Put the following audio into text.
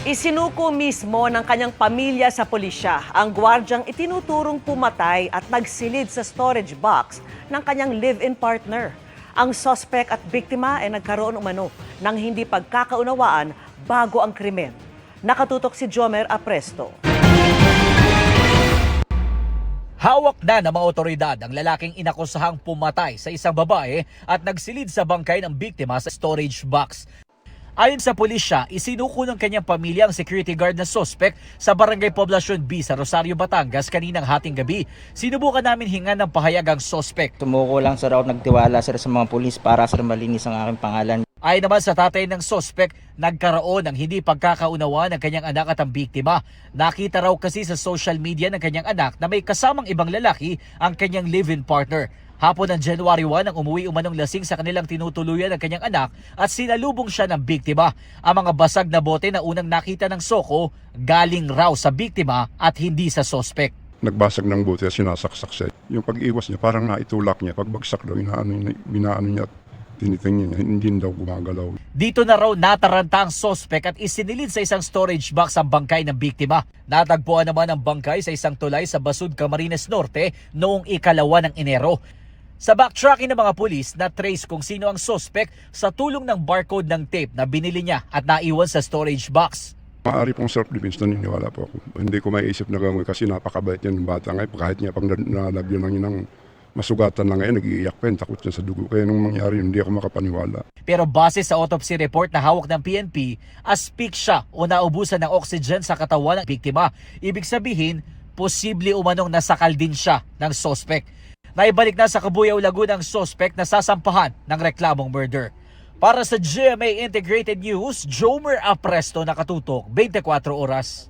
Isinuko mismo ng kanyang pamilya sa pulisya ang gwardyang itinuturong pumatay at nagsilid sa storage box ng kanyang live-in partner. Ang suspect at biktima ay nagkaroon umano ng hindi pagkakaunawaan bago ang krimen. Nakatutok si Jomer Apresto. Hawak na ng mga otoridad ang lalaking inakusahang pumatay sa isang babae at nagsilid sa bangkay ng biktima sa storage box. Ayon sa pulisya, isinuko ng kanyang pamilya ang security guard na suspect sa Barangay Poblacion B sa Rosario, Batangas kaninang hating gabi. Sinubukan namin hingan ng pahayag ang suspect. Tumuko lang sir ako, nagtiwala sir sa mga pulis para sir malinis ang aking pangalan. Ayon naman sa tatay ng suspect, nagkaroon ng hindi pagkakaunawa ng kanyang anak at ang biktima. Nakita raw kasi sa social media ng kanyang anak na may kasamang ibang lalaki ang kanyang live-in partner. Hapon ng January 1 nang umuwi umanong lasing sa kanilang tinutuluyan ng kanyang anak at sinalubong siya ng biktima. Ang mga basag na bote na unang nakita ng Soko galing raw sa biktima at hindi sa suspect. Nagbasag ng bote, sinasaksak siya. Yung pag-iwas niya, parang naitulak niya. Pagbagsak daw, binaano niya, tinitingin niya, hindi daw gumagalaw. Dito na raw nataranta ang suspect at isinilid sa isang storage box ang bangkay ng biktima. Natagpuan naman ang bangkay sa isang tulay sa Basud, Camarines Norte noong ikalawa ng Enero. Sa backtracking ng mga pulis, na-trace kung sino ang suspect sa tulong ng barcode ng tape na binili niya at naiwan sa storage box. Maaari pong self-defense, naniniwala po ako. Hindi ko maiisip na gawin kasi napakabait yan ng bata ngayon. Kahit niya pag nalagyan ng inang masugatan na ngayon, nag-iiyak pa yun, takot siya sa dugo. Kaya nung mangyari yun, hindi ako makapaniwala. Pero base sa autopsy report na hawak ng PNP, asphyxia o naubusan ng oxygen sa katawan ng biktima. Ibig sabihin, posible umanong nasakal din siya ng suspect. Naibalik na sa Cabuyao, Laguna ang suspect na sasampahan ng reklamong murder. Para sa GMA Integrated News, Jomer Apresto, nakatutok 24 oras.